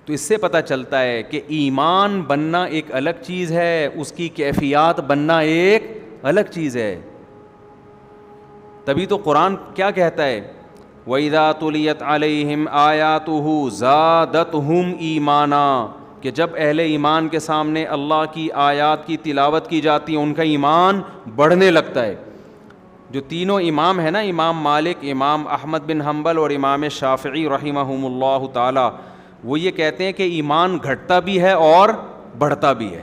تو اس سے پتہ چلتا ہے کہ ایمان بننا ایک الگ چیز ہے، اس کی کیفیات بننا ایک الگ چیز ہے. تبھی تو قرآن کیا کہتا ہے، وَإِذَا تُلِيَتْ عَلَيْهِمْ آيَاتُهُ زَادَتْهُمْ إِيمَانًا، کہ جب اہل ایمان کے سامنے اللہ کی آیات کی تلاوت کی جاتی ہے ان کا ایمان بڑھنے لگتا ہے. جو تینوں امام ہیں نا، امام مالک، امام احمد بن حنبل اور امام شافعی رحمہم اللہ تعالی، وہ یہ کہتے ہیں کہ ایمان گھٹتا بھی ہے اور بڑھتا بھی ہے.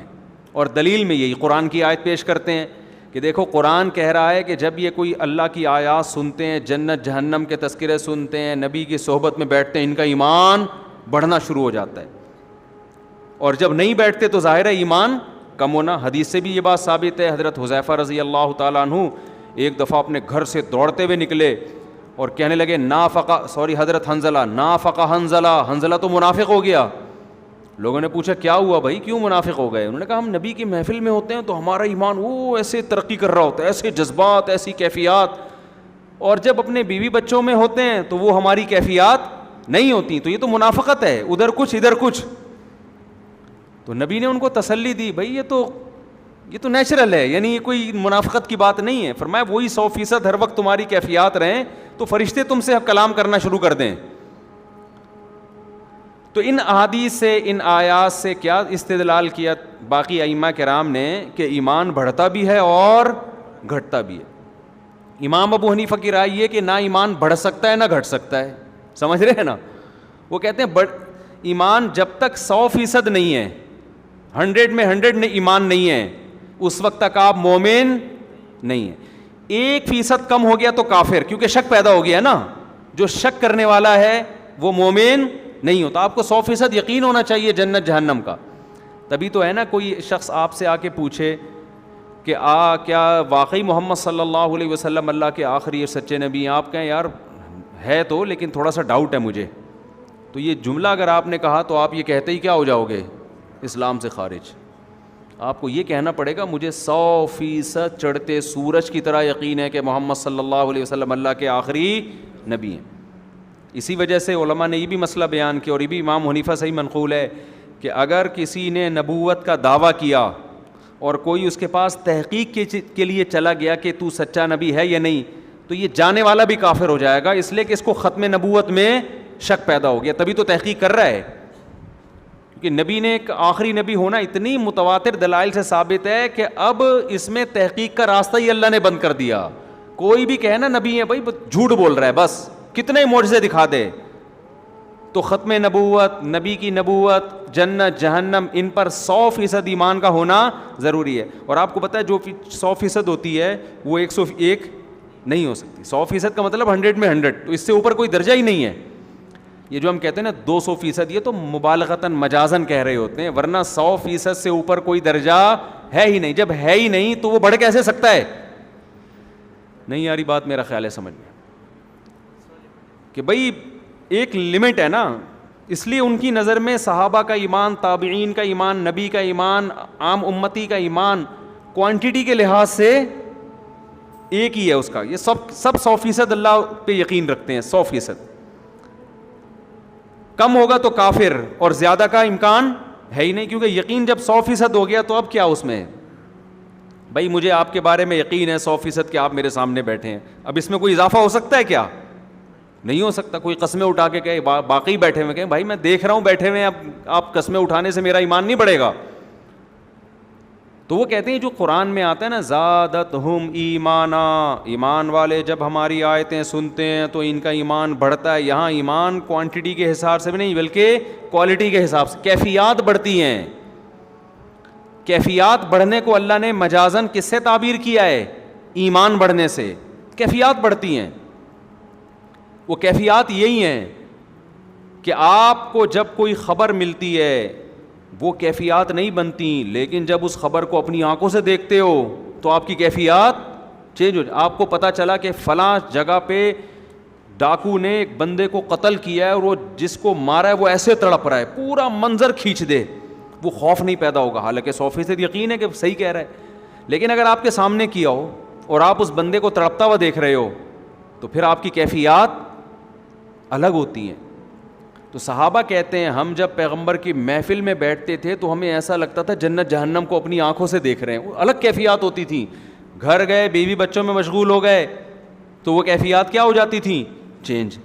اور دلیل میں یہی قرآن کی آیت پیش کرتے ہیں کہ دیکھو قرآن کہہ رہا ہے کہ جب یہ کوئی اللہ کی آیات سنتے ہیں، جنت جہنم کے تذکرے سنتے ہیں، نبی کی صحبت میں بیٹھتے ہیں، ان کا ایمان بڑھنا شروع ہو جاتا ہے. اور جب نہیں بیٹھتے تو ظاہر ہے ایمان کم ہونا. حدیث سے بھی یہ بات ثابت ہے. حضرت حذیفہ رضی اللہ تعالیٰ عنہ ایک دفعہ اپنے گھر سے دوڑتے ہوئے نکلے اور کہنے لگے حضرت نافق حنظلہ تو منافق ہو گیا. لوگوں نے پوچھا کیا ہوا بھائی، کیوں منافق ہو گئے؟ انہوں نے کہا ہم نبی کی محفل میں ہوتے ہیں تو ہمارا ایمان ایسے ترقی کر رہا ہوتا ہے، ایسے جذبات، ایسی کیفیات، اور جب اپنے بیوی بچوں میں ہوتے ہیں تو وہ ہماری کیفیات نہیں ہوتی. تو یہ تو منافقت ہے، ادھر کچھ ادھر کچھ. تو نبی نے ان کو تسلی دی، بھائی یہ تو نیچرل ہے، یعنی یہ کوئی منافقت کی بات نہیں ہے. فرمایا وہی 100% ہر وقت تمہاری کیفیات رہیں تو فرشتے تم سے کلام کرنا شروع کر دیں. تو ان احادیث سے، ان آیات سے کیا استدلال کیا باقی ائمہ کرام نے کہ ایمان بڑھتا بھی ہے اور گھٹتا بھی ہے. امام ابو حنیفہ کی رائے یہ کہ نہ ایمان بڑھ سکتا ہے نہ گھٹ سکتا ہے. سمجھ رہے ہیں نا؟ وہ کہتے ہیں ایمان جب تک 100% نہیں ہے، 100 میں 100 ایمان نہیں ہے، اس وقت تک آپ مومن نہیں ہیں. 1% کم ہو گیا تو کافر، کیونکہ شک پیدا ہو گیا نا. جو شک کرنے والا ہے وہ مومن نہیں ہوتا. آپ کو 100% یقین ہونا چاہیے جنت جہنم کا. تبھی تو ہے نا کوئی شخص آپ سے آ کے پوچھے کہ کیا واقعی محمد صلی اللہ علیہ وسلم اللہ کے آخری اور سچے نبی ہیں؟ آپ کہیں یار ہے تو، لیکن تھوڑا سا ڈاؤٹ ہے مجھے. تو یہ جملہ اگر آپ نے کہا تو آپ یہ کہتے ہی کیا ہو جاؤ گے؟ اسلام سے خارج. آپ کو یہ کہنا پڑے گا مجھے 100% چڑھتے سورج کی طرح یقین ہے کہ محمد صلی اللہ علیہ وسلم اللہ کے آخری نبی ہیں. اسی وجہ سے علماء نے یہ بھی مسئلہ بیان کیا، اور یہ بھی امام حنیفہ سے ہی منقول ہے، کہ اگر کسی نے نبوت کا دعویٰ کیا اور کوئی اس کے پاس تحقیق کے لیے چلا گیا کہ تو سچا نبی ہے یا نہیں، تو یہ جانے والا بھی کافر ہو جائے گا، اس لیے کہ اس کو ختم نبوت میں شک پیدا ہو گیا. تبھی تو تحقیق کر رہا ہے، کہ نبی نے ایک آخری نبی ہونا اتنی متواتر دلائل سے ثابت ہے کہ اب اس میں تحقیق کا راستہ ہی اللہ نے بند کر دیا. کوئی بھی کہے نا نبی ہے، بھائی جھوٹ بول رہا ہے، بس کتنے معجزے دکھا دے. تو ختم نبوت، نبی کی نبوت، جنت جہنم، ان پر 100% ایمان کا ہونا ضروری ہے. اور آپ کو پتہ ہے جو 100% ہوتی ہے وہ 101 نہیں ہو سکتی. 100% کا مطلب 100 میں 100، تو اس سے اوپر کوئی درجہ ہی نہیں ہے. یہ جو ہم کہتے ہیں نا 200%، یہ تو مبالغتاً مجازاً کہہ رہے ہوتے ہیں، ورنہ 100% سے اوپر کوئی درجہ ہے ہی نہیں. جب ہے ہی نہیں تو وہ بڑھ کیسے سکتا ہے؟ نہیں یاری بات میرا خیال ہے سمجھ میں، کہ بھئی ایک لمٹ ہے نا. اس لیے ان کی نظر میں صحابہ کا ایمان، تابعین کا ایمان، نبی کا ایمان، عام امتی کا ایمان کوانٹٹی کے لحاظ سے ایک ہی ہے اس کا. یہ سب 100% اللہ پہ یقین رکھتے ہیں. 100% کم ہوگا تو کافر، اور زیادہ کا امکان ہے ہی نہیں، کیونکہ یقین جب 100% ہو گیا تو اب کیا اس میں؟ بھائی مجھے آپ کے بارے میں یقین ہے 100% کہ آپ میرے سامنے بیٹھے ہیں، اب اس میں کوئی اضافہ ہو سکتا ہے کیا؟ نہیں ہو سکتا. کوئی قسمیں اٹھا کے کہے باقی بیٹھے ہوئے کہیں بھائی میں دیکھ رہا ہوں بیٹھے ہوئے ہیں، اب آپ قسمیں اٹھانے سے میرا ایمان نہیں بڑھے گا. تو وہ کہتے ہیں جو قرآن میں آتا ہے نا زادتہم ایمانا، ایمان والے جب ہماری آیتیں سنتے ہیں تو ان کا ایمان بڑھتا ہے. یہاں ایمان کوانٹٹی کے حساب سے بھی نہیں بلکہ کوالٹی کے حساب سے، کیفیات بڑھتی ہیں. کیفیات بڑھنے کو اللہ نے مجازن کس سے تعبیر کیا ہے؟ ایمان بڑھنے سے. کیفیات بڑھتی ہیں. وہ کیفیات یہی ہیں کہ آپ کو جب کوئی خبر ملتی ہے وہ کیفیات نہیں بنتی، لیکن جب اس خبر کو اپنی آنکھوں سے دیکھتے ہو تو آپ کی کیفیات چینج ہو. آپ کو پتہ چلا کہ فلاں جگہ پہ ڈاکو نے ایک بندے کو قتل کیا ہے اور وہ جس کو مارا ہے وہ ایسے تڑپ رہا ہے، پورا منظر کھینچ دے، وہ خوف نہیں پیدا ہوگا، حالانکہ 100% یقین ہے کہ صحیح کہہ رہا ہے. لیکن اگر آپ کے سامنے کیا ہو اور آپ اس بندے کو تڑپتا ہوا دیکھ رہے ہو تو پھر آپ کی کیفیات الگ ہوتی ہیں. تو صحابہ کہتے ہیں ہم جب پیغمبر کی محفل میں بیٹھتے تھے تو ہمیں ایسا لگتا تھا جنت جہنم کو اپنی آنکھوں سے دیکھ رہے ہیں. الگ کیفیات ہوتی تھیں. گھر گئے, بیوی بچوں میں مشغول ہو گئے تو وہ کیفیات کیا ہو جاتی تھیں؟ چینج.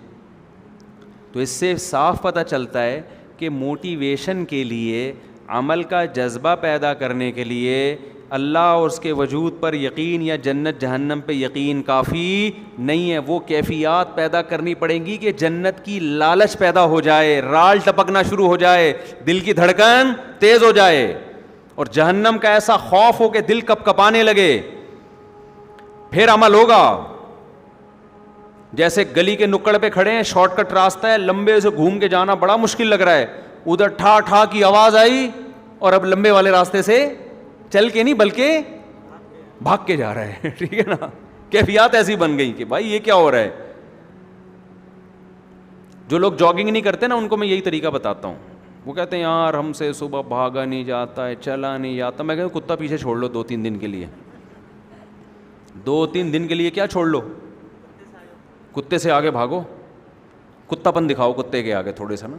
تو اس سے صاف پتہ چلتا ہے کہ موٹیویشن کے لیے, عمل کا جذبہ پیدا کرنے کے لیے اللہ اور اس کے وجود پر یقین یا جنت جہنم پہ یقین کافی نہیں ہے. وہ کیفیات پیدا کرنی پڑیں گی کہ جنت کی لالچ پیدا ہو جائے, رال ٹپکنا شروع ہو جائے, دل کی دھڑکن تیز ہو جائے, اور جہنم کا ایسا خوف ہو کہ دل کپ کپانے لگے. پھر عمل ہوگا. جیسے گلی کے نکڑ پہ کھڑے ہیں, شارٹ کٹ راستہ ہے, لمبے سے گھوم کے جانا بڑا مشکل لگ رہا ہے, ادھر ٹھا ٹھا کی آواز آئی اور اب لمبے والے راستے سے چل کے نہیں بلکہ بھاگ کے جا رہا ہے. ٹھیک ہے نا. کیفیات ایسی بن گئی کہ بھائی یہ کیا ہو رہا ہے. جو لوگ جاگنگ نہیں کرتے نا ان کو میں یہی طریقہ بتاتا ہوں. وہ کہتے ہیں یار ہم سے صبح بھاگا نہیں جاتا ہے, چلا نہیں جاتا. میں کہتا ہوں کتا پیچھے چھوڑ لو 2-3 دن کے لیے. 2-3 دن کے لیے کیا چھوڑ لو, کتے سے آگے بھاگو, کتا پن دکھاؤ کتے کے آگے تھوڑے سا نا.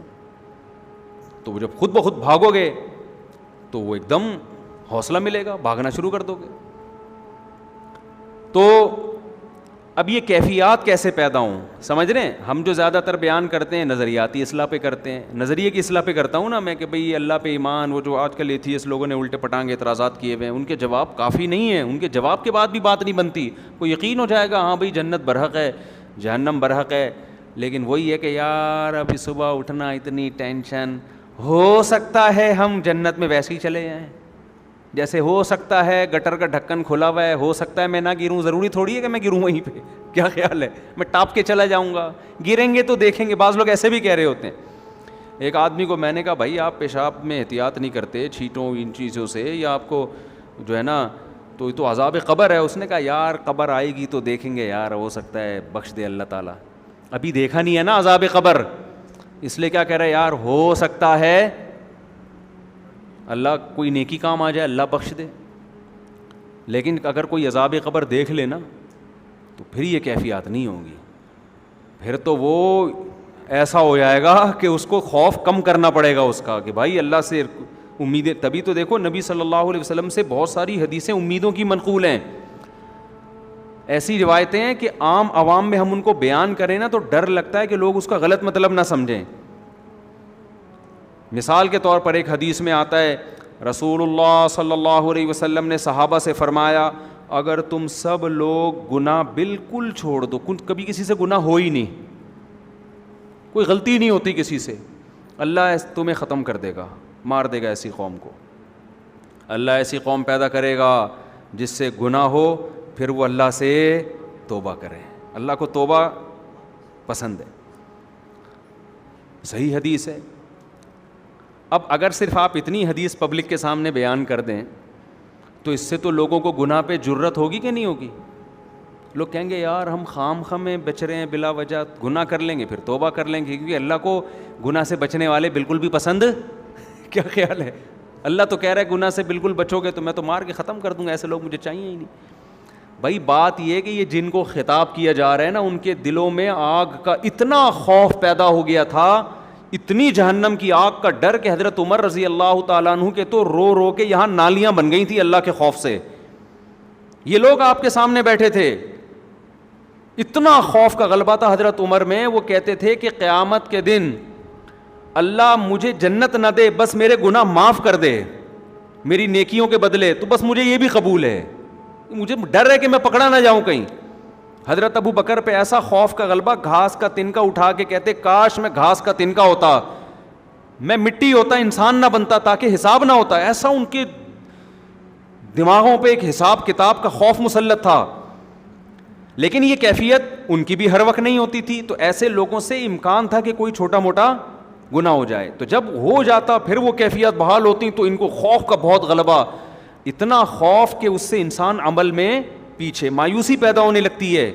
تو جب خود بخود بھاگو گے تو وہ ایک دم حوصلہ ملے گا, بھاگنا شروع کر دو گے. تو اب یہ کیفیات کیسے پیدا ہوں, سمجھ رہے ہیں. ہم جو زیادہ تر بیان کرتے ہیں نظریاتی اصلاح پہ کرتے ہیں, نظریے کی اصلاح پہ کرتا ہوں نا میں کہ بھئی اللہ پہ ایمان. وہ جو آج کل ایتھیسٹ لوگوں نے الٹے پٹانگ اعتراضات کیے ہوئے ہیں, ان کے جواب کافی نہیں ہیں. ان کے جواب کے بعد بھی بات نہیں بنتی. کو یقین ہو جائے گا ہاں بھئی جنت برحق ہے, جہنم برحق ہے, لیکن وہی ہے کہ یار ابھی صبح اٹھنا اتنی ٹینشن, ہو سکتا ہے ہم جنت میں ویسے ہی چلے جائیں. جیسے ہو سکتا ہے گٹر کا ڈھکن کھلا ہوا ہے, ہو سکتا ہے میں نہ گروں. ضروری تھوڑی ہے کہ میں گروں وہیں پہ. کیا خیال ہے میں ٹاپ کے چلا جاؤں گا؟ گریں گے تو دیکھیں گے. بعض لوگ ایسے بھی کہہ رہے ہوتے ہیں. ایک آدمی کو میں نے کہا بھائی آپ پیشاب میں احتیاط نہیں کرتے چھینٹوں ان چیزوں سے, یا آپ کو جو ہے نا تو عذاب قبر ہے. اس نے کہا یار قبر آئے گی تو دیکھیں گے یار, ہو سکتا ہے بخش دے اللہ تعالیٰ. ابھی دیکھا نہیں ہے نا عذاب قبر, اس لیے کیا کہہ رہا ہے یار ہو سکتا ہے اللہ کوئی نیکی کام آ جائے, اللہ بخش دے. لیکن اگر کوئی عذاب قبر دیکھ لے نا تو پھر یہ کیفیات نہیں ہوں گی. پھر تو وہ ایسا ہو جائے گا کہ اس کو خوف کم کرنا پڑے گا اس کا کہ بھائی اللہ سے امیدیں. تبھی تو دیکھو نبی صلی اللہ علیہ وسلم سے بہت ساری حدیثیں امیدوں کی منقول ہیں. ایسی روایتیں ہیں کہ عام عوام میں ہم ان کو بیان کریں نا تو ڈر لگتا ہے کہ لوگ اس کا غلط مطلب نہ سمجھیں. مثال کے طور پر ایک حدیث میں آتا ہے رسول اللہ صلی اللہ علیہ وسلم نے صحابہ سے فرمایا اگر تم سب لوگ گناہ بالکل چھوڑ دو, کبھی کسی سے گناہ ہو ہی نہیں, کوئی غلطی نہیں ہوتی کسی سے, اللہ تمہیں ختم کر دے گا, مار دے گا ایسی قوم کو. اللہ ایسی قوم پیدا کرے گا جس سے گناہ ہو, پھر وہ اللہ سے توبہ کرے. اللہ کو توبہ پسند ہے. صحیح حدیث ہے. اب اگر صرف آپ اتنی حدیث پبلک کے سامنے بیان کر دیں تو اس سے تو لوگوں کو گناہ پہ جرت ہوگی کہ نہیں ہوگی؟ لوگ کہیں گے یار ہم خام خواہ میں بچ رہے ہیں بلا وجہ, گناہ کر لیں گے پھر توبہ کر لیں گے, کیونکہ اللہ کو گناہ سے بچنے والے بالکل بھی پسند. کیا خیال ہے؟ اللہ تو کہہ رہا ہے گناہ سے بالکل بچو گے تو میں تو مار کے ختم کر دوں گا, ایسے لوگ مجھے چاہیے ہی نہیں. بھائی بات یہ کہ یہ جن کو خطاب کیا جا رہا ہے نا ان کے دلوں میں آگ کا اتنا خوف پیدا ہو گیا تھا, اتنی جہنم کی آگ کا ڈر کہ حضرت عمر رضی اللہ تعالیٰ عنہ کے تو رو رو کے یہاں نالیاں بن گئی تھی اللہ کے خوف سے. یہ لوگ آپ کے سامنے بیٹھے تھے, اتنا خوف کا غلبہ تھا حضرت عمر میں. وہ کہتے تھے کہ قیامت کے دن اللہ مجھے جنت نہ دے, بس میرے گناہ معاف کر دے میری نیکیوں کے بدلے, تو بس مجھے یہ بھی قبول ہے, مجھے ڈر ہے کہ میں پکڑا نہ جاؤں کہیں. حضرت ابو بکر پہ ایسا خوف کا غلبہ, گھاس کا تنکا اٹھا کے کہتے کاش میں گھاس کا تنکا ہوتا, میں مٹی ہوتا, انسان نہ بنتا تاکہ حساب نہ ہوتا. ایسا ان کے دماغوں پہ ایک حساب کتاب کا خوف مسلط تھا. لیکن یہ کیفیت ان کی بھی ہر وقت نہیں ہوتی تھی, تو ایسے لوگوں سے امکان تھا کہ کوئی چھوٹا موٹا گناہ ہو جائے. تو جب ہو جاتا پھر وہ کیفیت بحال ہوتی تو ان کو خوف کا بہت غلبہ, اتنا خوف کہ اس سے انسان عمل میں پیچھے, مایوسی پیدا ہونے لگتی ہے.